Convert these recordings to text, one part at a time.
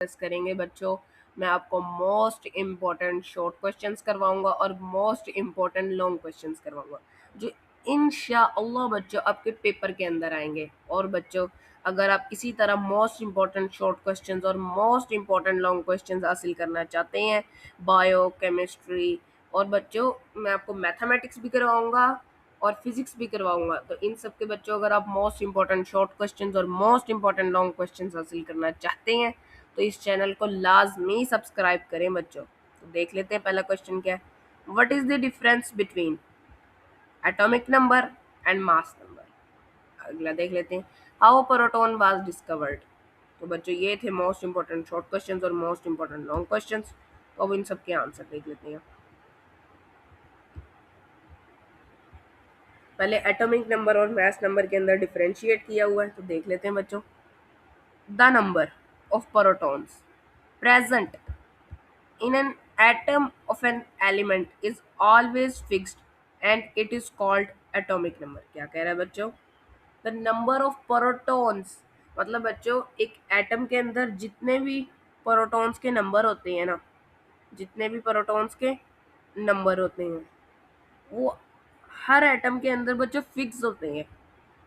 Discuss करेंगे बच्चों। मैं आपको मोस्ट इम्पोर्टेंट शॉर्ट क्वेश्चंस करवाऊंगा और मोस्ट इम्पोर्टेंट लॉन्ग क्वेश्चंस करवाऊंगा जो इंशाअल्लाह बच्चों आपके पेपर के अंदर आएंगे। और बच्चों अगर आप इसी तरह मोस्ट इम्पोर्टेंट शॉर्ट क्वेश्चंस और मोस्ट इम्पोर्टेंट लॉन्ग क्वेश्चंस हासिल करना चाहते हैं बायो केमिस्ट्री, और बच्चों मैं आपको मैथमेटिक्स भी करवाऊंगा और फिजिक्स भी करवाऊंगा, तो इन सब के बच्चों अगर आप मोस्ट इंपॉर्टेंट शॉर्ट क्वेश्चंस और मोस्ट इंपॉर्टेंट लॉन्ग क्वेश्चंस हासिल करना चाहते हैं तो इस चैनल को लाजमी सब्सक्राइब करें बच्चों। तो देख लेते हैं पहला क्वेश्चन क्या है। What is the difference between atomic number and mass number. अगला देख लेते हैं हाउ प्रोटॉन वाज डिस्कवर्ड। तो बच्चों ये थे मोस्ट इंपॉर्टेंट शॉर्ट क्वेश्चंस और मोस्ट इंपॉर्टेंट लॉन्ग क्वेश्चंस। तो अब इन सब के आंसर देख लेते हैं। पहले एटॉमिक नंबर और मास नंबर के अंदर डिफरेंशिएट किया हुआ है, तो देख लेते हैं बच्चों। The number of protons present in an atom of an element is always fixed and it is called atomic number। क्या कह रहा है बच्चों? द नंबर ऑफ प्रोटॉन्स मतलब बच्चों एक एटम के अंदर जितने भी प्रोटॉन्स के नंबर होते हैं ना, जितने भी प्रोटॉन्स के नंबर होते हैं वो हर एटम के अंदर बच्चों फिक्स होते हैं।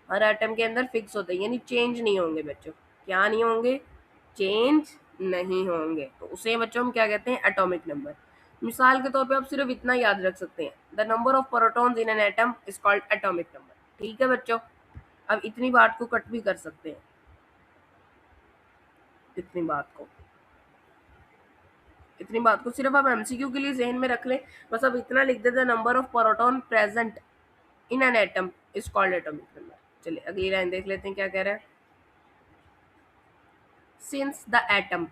हर एटम के अंदर फिक्स होते हैं यानी चेंज नहीं होंगे बच्चों। क्या नहीं होंगे? चेंज नहीं होंगे। तो उसे बच्चों हम क्या कहते हैं? Atomic number. मिसाल के तौर पे आप सिर्फ इतना याद रख सकते हैं, the number of protons in an atom is called atomic number. ठीक है बच्चों, अब इतनी बात को कट भी कर सकते हैं। इतनी बात को इतनी बात को सिर्फ आप एमसीक्यू के लिए जहन में रख लें। बस अब इतना लिख देते हैं, number of proton present in an atom is called atomic number. चलिए अगली लाइन देख लेते हैं क्या कह रहा है। Since the atom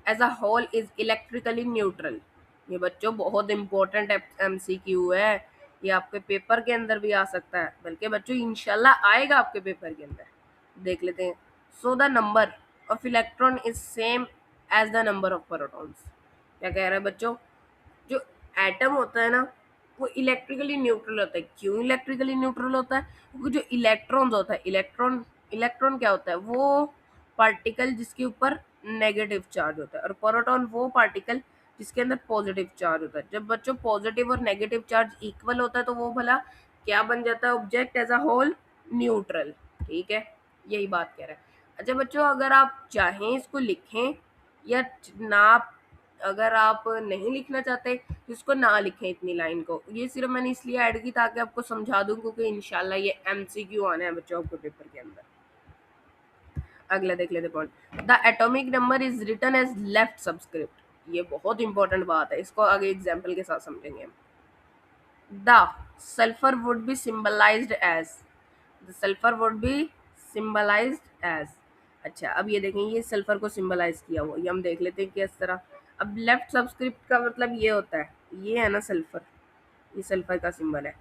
as a whole is electrically neutral. ये बच्चों बहुत इंपॉर्टेंट एमसीक्यू है, ये आपके पेपर के अंदर भी आ सकता है, बल्कि बच्चों इंशाल्लाह आएगा आपके पेपर के अंदर। देख लेते हैं। So the number of electron is same as the number of protons. क्या कह रहा है बच्चों? जो एटम होता है ना वो इलेक्ट्रिकली न्यूट्रल होता है। क्यों इलेक्ट्रिकली न्यूट्रल होता है? क्योंकि जो इलेक्ट्रॉन्स होता है, इलेक्ट्रॉन इलेक्ट्रॉन क्या होता है? वो पार्टिकल जिसके ऊपर नेगेटिव चार्ज होता है, और प्रोटॉन वो पार्टिकल जिसके अंदर पॉजिटिव चार्ज होता है। जब बच्चों पॉजिटिव और नेगेटिव चार्ज इक्वल होता है तो वो भला क्या बन जाता है? Object as a whole neutral. ठीक है, यही बात कह रहा है। अच्छा बच्चों अगर आप चाहें इसको लिखें या ना, अगर आप नहीं लिखना चाहते तो इसको ना लिखें इतनी लाइन को। ये सिर्फ मैंने इसलिए ऐड की ताकि आपको समझा दूं, क्योंकि इंशाल्लाह ये एमसीक्यू आना है बच्चों आपके पेपर के अंदर। अगला देख लेते point. The atomic number is written as left subscript. ये बहुत इंपॉर्टेंट बात है, इसको आगे एग्जाम्पल के साथ समझेंगे हम। The sulphur would be symbolised as. The sulphur would be symbolised as. अच्छा अब ये देखें, ये सल्फर को सिंबलाइज किया हुआ, ये हम देख लेते हैं किस तरह। अब लेफ्ट सबस्क्रिप्ट का मतलब ये होता है, ये है ना सल्फर, ये सल्फर का सिंबल है।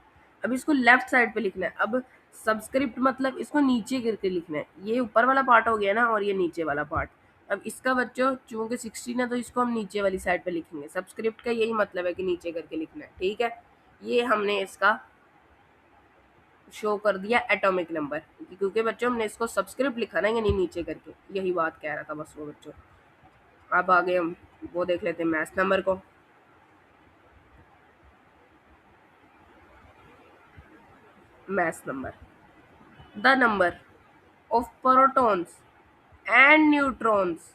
अब इसको लेफ्ट साइड पे लिखना है। अब सबस्क्रिप्ट मतलब इसको नीचे करके लिखना है। ये ऊपर वाला पार्ट हो गया ना और ये नीचे वाला पार्ट। अब इसका बच्चों चूंकि 16 है तो इसको हम नीचे वाली साइड पे लिखेंगे। सबस्क्रिप्ट का यही मतलब है कि नीचे करके लिखना है। ठीक है, ये हमने इसका शो कर दिया एटॉमिक नंबर, क्योंकि बच्चों हमने इसको सबस्क्रिप्ट लिखा ना यानी नीचे करके। यही बात कह रहा था बस वो बच्चों। अब आगे हम वो देख लेते हैं मैथ नंबर को। Math number the number of protons and neutrons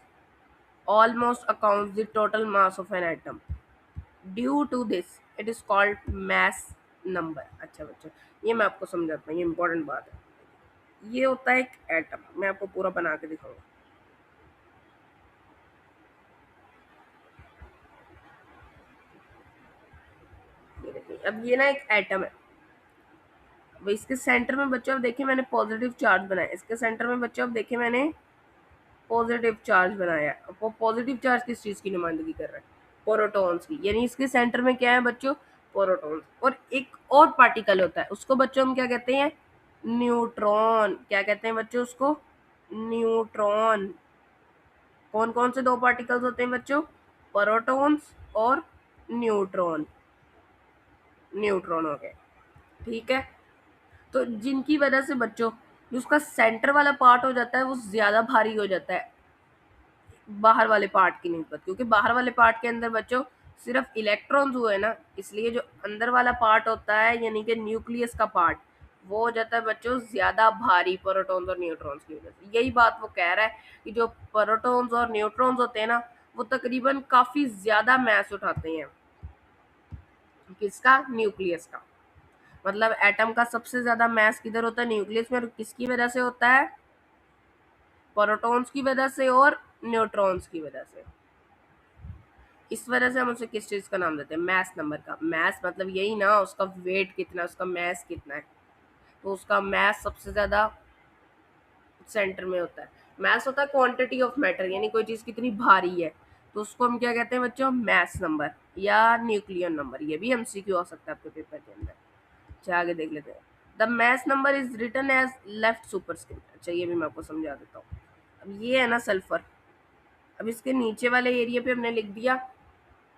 almost accounts the total mass of an atom. Due to this, it is called mass number। अच्छा बच्चों ये मैं आपको समझाता हूँ, ये इंपॉर्टेंट बात है। ये होता है एक एटम, मैं आपको पूरा बना के दिखाऊंगा। ये देखिए, अब ये ना एक एटम है। अब इसके सेंटर में बच्चों अब देखिए मैंने पॉजिटिव चार्ज बनाया। इसके सेंटर में बच्चों अब देखिए मैंने पॉजिटिव चार्ज बनाया। अब वो पॉजिटिव चार्ज किस चीज की नुमाइंदगी कर रहा है? प्रोटॉन्स की। यानी इसके सेंटर में क्या है बच्चों? प्रोटॉन्स। और एक और पार्टिकल होता है, उसको बच्चों हम क्या कहते हैं? न्यूट्रॉन। क्या कहते हैं बच्चों उसको? न्यूट्रॉन। कौन कौन से दो पार्टिकल्स होते हैं बच्चों? प्रोटॉन्स और न्यूट्रॉन। न्यूट्रॉन हो गए। ठीक है, तो जिनकी वजह से बच्चों जो उसका सेंटर वाला पार्ट हो जाता है वो ज्यादा भारी हो जाता है। बाहर वाले पार्ट की नहीं पता, क्योंकि बाहर वाले पार्ट के अंदर बच्चों सिर्फ इलेक्ट्रॉन्स हुए ना, इसलिए जो अंदर वाला पार्ट होता है यानी कि न्यूक्लियस का पार्ट, वो हो जाता है बच्चों ज्यादा भारी प्रोटॉन्स और न्यूट्रॉन्स की वजह से। यही बात वो कह रहा है कि जो प्रोटॉन्स और न्यूट्रॉन्स होते हैं ना, वो तकरीबन काफी ज्यादा मास उठाते हैं। किसका? न्यूक्लियस का। मतलब एटम का सबसे ज्यादा मास किधर होता है? न्यूक्लियस में। और किसकी वजह से होता है? प्रोटॉन्स की वजह से और न्यूट्रॉन्स की वजह से। इस वजह से हम उसे किस चीज का नाम देते हैं? मैस नंबर का। मैस मतलब यही ना, उसका वेट कितना है, उसका मैस कितना है। तो उसका मैस सबसे ज्यादा सेंटर में होता है। मैस होता है क्वांटिटी ऑफ मैटर, यानी कोई चीज कितनी भारी है, तो उसको हम क्या कहते हैं बच्चों? मैस नंबर या न्यूक्लियन नंबर। ये भी एमसीक्यू हो सकता है आपके पेपर के अंदर। अच्छा आगे देख लेते हैं। The mass number is written as left superscript. अच्छा ये भी मैं आपको समझा देता हूँ। अब ये है ना सल्फर, अब इसके नीचे वाले एरिया पे हमने लिख दिया,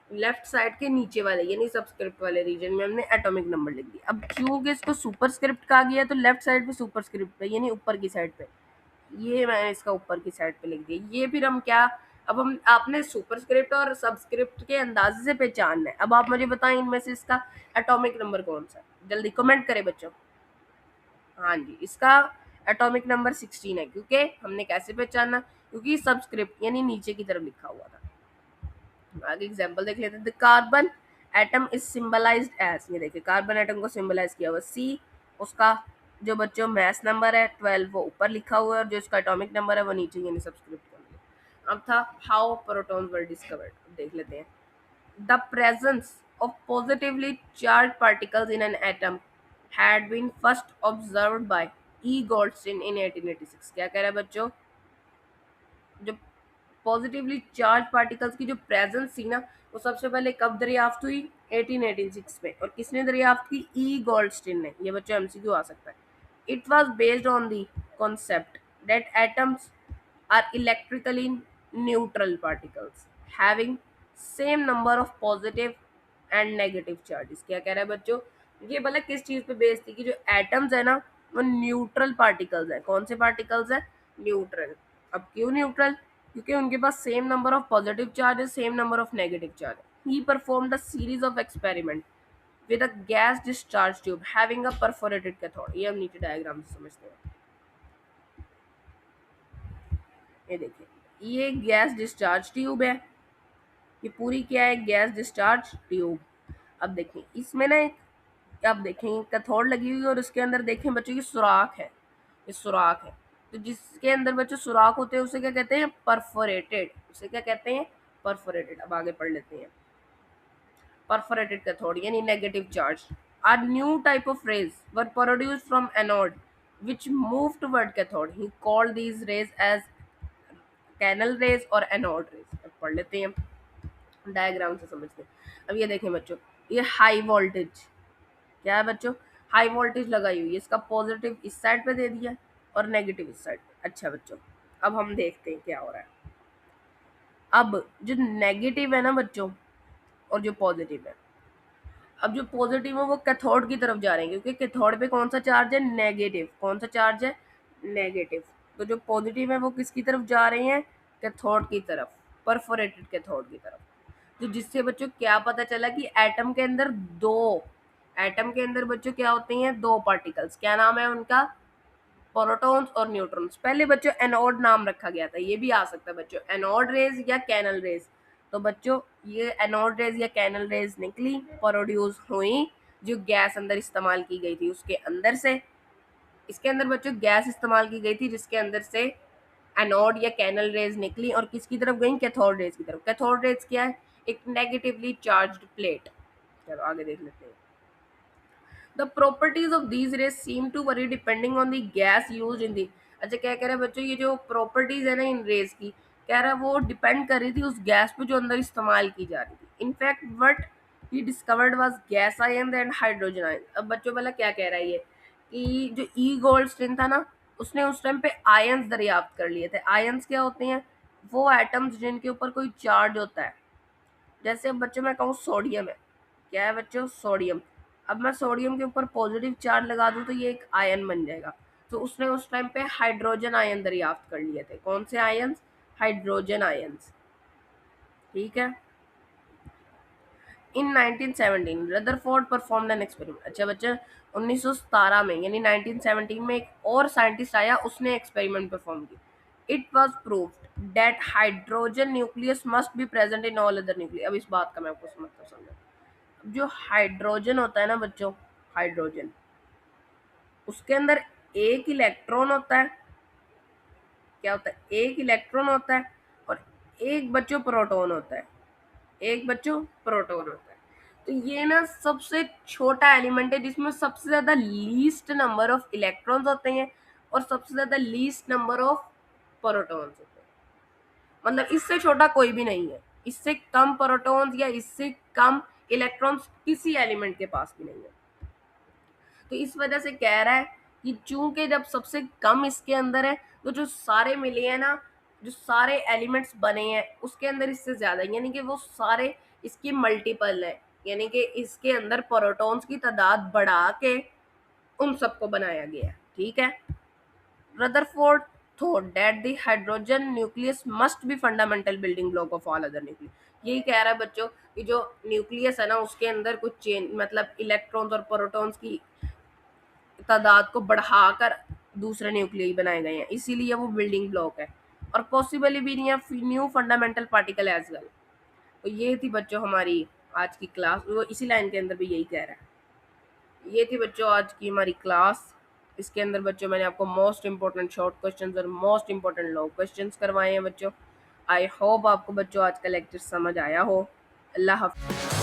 लेफ्ट साइड के नीचे वाले यानी सबस्क्रिप्ट वाले रीजन में हमने एटॉमिक नंबर लिख दिया। अब क्योंकि इसको सुपरस्क्रिप्ट कहा गया तो लेफ्ट साइड पे सुपरस्क्रिप्ट पे यानी ऊपर की साइड पे, ये मैंने इसका ऊपर की साइड पे लिख दिया। ये फिर हम क्या, अब हम आपने सुपरस्क्रिप्ट और सबस्क्रिप्ट के अंदाजे से पहचानना है। अब आप मुझे बताएं इनमें से इसका एटॉमिक नंबर कौन सा है? जल्दी कमेंट करें बच्चों। हाँ जी, इसका एटॉमिक नंबर 16 है। क्योंकि हमने कैसे पहचाना? क्योंकि सबस्क्रिप्ट यानी नीचे की तरफ लिखा हुआ था। आगे एग्जांपल देख लेते हैं। The carbon atom is symbolised as, ये देखिए कार्बन एटम को सिंबलाइज किया हुआ सी। उसका जो बच्चों मैस नंबर है 12 वो ऊपर लिखा हुआ है, और जो इसका एटॉमिक नंबर है वो नीचे यानी सबस्क्रिप्ट के अंदर। अब था हाउ प्रोटॉन्स वर डिस्कवर्ड, देख लेते हैं। The presence of positively charge particles in an atom had been first observed by E Goldstein in 1886। क्या कह रहा है बच्चों? जो पॉजिटिवली चार्ज पार्टिकल्स की जो प्रेजेंस थी ना, वो सबसे पहले कब दरियाफ्त हुई? 1886 में। और किसने दरियाफ्त की? ई गोल्डस्टीन ने। ये बच्चों एमसीक्यू आ सकता है। It was based on the concept that atoms are electrically neutral particles having same number of positive and negative charges. क्या कह रहा है बच्चों? ये भला किस चीज पे बेस्ड थी कि जो एटम्स है ना, वो न्यूट्रल पार्टिकल्स है। कौन से पार्टिकल्स है? न्यूट्रल। अब क्यों न्यूट्रल? क्योंकि उनके पास same number of positive charge है, same number of negative charge है। He performed a series of experiment with a gas discharge tube having a perforated cathode. ये हम नीचे डायग्राम से समझते हैं। ये देखिए, ये गैस डिस्चार्ज ट्यूब है। ये पूरी क्या है? Gas discharge tube. अब देखें इसमें ना एक, अब देखें कैथोड लगी हुई है, और उसके अंदर देखें बच्चों की सुराख है। ये सुराख है। तो जिसके अंदर बच्चों सुराख होते हैं उसे क्या कहते हैं? परफोरेटेड। उसे क्या कहते हैं? परफोरेटेड। अब आगे पढ़ लेते हैं। परफोरेटेड कैथोड यानी negative charge. A new type of rays were produced from anode which moved toward cathode. He called these rays as canal rays और anode rays। अब पढ़ लेते हैं, डायग्राम से समझते हैं। अब ये देखें बच्चों, ये हाई वोल्टेज क्या है बच्चों? हाई वोल्टेज लगाई हुई है। इसका पॉजिटिव इस साइड पे दे दिया और नेगेटिव इस साइड पे। अच्छा बच्चों, अब हम देखते हैं क्या हो रहा है। अब जो नेगेटिव है ना बच्चों, और जो पॉजिटिव है, अब जो पॉजिटिव है वो कैथोड की तरफ जा रहे हैं, क्योंकि कैथोड पे कौन सा चार्ज है? नेगेटिव। कौन सा चार्ज है? नेगेटिव। तो जो पॉजिटिव है वो किसकी तरफ जा रहे हैं? कैथोड की तरफ, परफोरेटेड कैथोड की तरफ। तो जिससे बच्चों क्या पता चला कि एटम के अंदर दो, एटम के अंदर बच्चों क्या होती हैं? दो पार्टिकल्स। क्या नाम है उनका? प्रोटॉन्स और न्यूट्रॉन्स। पहले बच्चों एनोड नाम रखा गया था। ये भी आ सकता है बच्चों, एनोड रेज या कैनल रेज। तो बच्चों ये एनोड रेज या कैनल रेज निकली, प्रोड्यूस हुई, जो गैस अंदर इस्तेमाल की गई थी उसके अंदर से। इसके अंदर बच्चों गैस इस्तेमाल की गई थी जिसके अंदर से एनोड या कैनल रेज निकली, और किसकी तरफ गई? कैथोड रेज की तरफ। कैथोड रेज क्या है? एक नेगेटिवली चार्ज्ड प्लेट। चलो आगे देख लेते हैं। The properties of these rays seem to vary depending on the gas used in the, अच्छा क्या कह रहे हैं बच्चों? ये जो प्रॉपर्टीज है ना इन रेज की, कह रहा है वो डिपेंड कर रही थी उस गैस पे जो अंदर इस्तेमाल की जा रही थी। In fact what he discovered was gas ion and hydrogen ion. अब बच्चों वाला क्या कह रहा है ये, कि जो ई गोल्डस्टीन था ना, उसने उस टाइम पे आयंस दरियाफ्त कर लिए थे। आयंस क्या होते हैं? वो एटम्स जिनके ऊपर कोई चार्ज होता है। जैसे अब बच्चों मैं कहूँ सोडियम है, क्या है बच्चों? सोडियम। अब मैं सोडियम के ऊपर पॉजिटिव चार्ज लगा दूं तो ये एक आयन बन जाएगा। तो उसने उस टाइम पे हाइड्रोजन आयन दरियाफ्त कर लिए थे। कौन से आयन? Hydrogen ions. ठीक है। इन 1917 रदरफोर्ड परफॉर्म्ड एन एक्सपेरिमेंट। अच्छा बच्चे, 1917 में यानी 1917 में एक और साइंटिस्ट आया, उसने एक्सपेरिमेंट परफॉर्म की। It was proved that hydrogen nucleus must be present in all other nucleus. अब इस बात का मैं आपको समझा। जो हाइड्रोजन होता है ना बच्चों, हाइड्रोजन, उसके अंदर एक इलेक्ट्रॉन होता है। क्या होता है? एक इलेक्ट्रॉन होता है और एक बच्चों प्रोटॉन होता है। एक बच्चों प्रोटॉन होता है। तो ये ना सबसे छोटा एलिमेंट है जिसमें सबसे ज्यादा लीस्ट नंबर ऑफ इलेक्ट्रॉन्स होते हैं और सबसे ज्यादा लीस्ट नंबर ऑफ प्रोटॉन्स होते हैं। मतलब इससे छोटा कोई भी नहीं है। इससे कम प्रोटॉन्स या इससे कम इलेक्ट्रॉन्स किसी एलिमेंट के पास भी नहीं है। तो इस वजह से कह रहा है कि चूंकि जब सबसे कम इसके अंदर है, तो जो सारे मिले हैं ना, जो सारे एलिमेंट्स बने हैं उसके अंदर इससे ज्यादा है, यानी कि वो सारे इसकी मल्टीपल है। यानी कि इसके अंदर प्रोटॉन्स की तादाद बढ़ा के उन सबको बनाया गया है। ठीक है। Rutherford thought that the hydrogen nucleus must be fundamental building block of all other nucleus. यही कह रहा है बच्चों कि जो न्यूक्लियस है ना, उसके अंदर कुछ चेंज, मतलब इलेक्ट्रॉन्स और प्रोटॉन्स की तादाद को बढ़ाकर दूसरे न्यूक्लियाई बनाए गए हैं, इसीलिए वो बिल्डिंग ब्लॉक है। और पॉसिबली भी नहीं है new fundamental particle as well. तो ये थी बच्चों हमारी आज की क्लास। वो इसी लाइन के अंदर भी यही कह रहा है। ये थी बच्चों आज की हमारी क्लास। इसके अंदर बच्चों मैंने आपको मोस्ट इंपॉर्टेंट शॉर्ट क्वेश्चंस और मोस्ट इंपॉर्टेंट लॉन्ग क्वेश्चंस करवाए हैं बच्चों। आई होप आपको बच्चों आज का लेक्चर समझ आया हो। अल्लाह हाफ़िज़।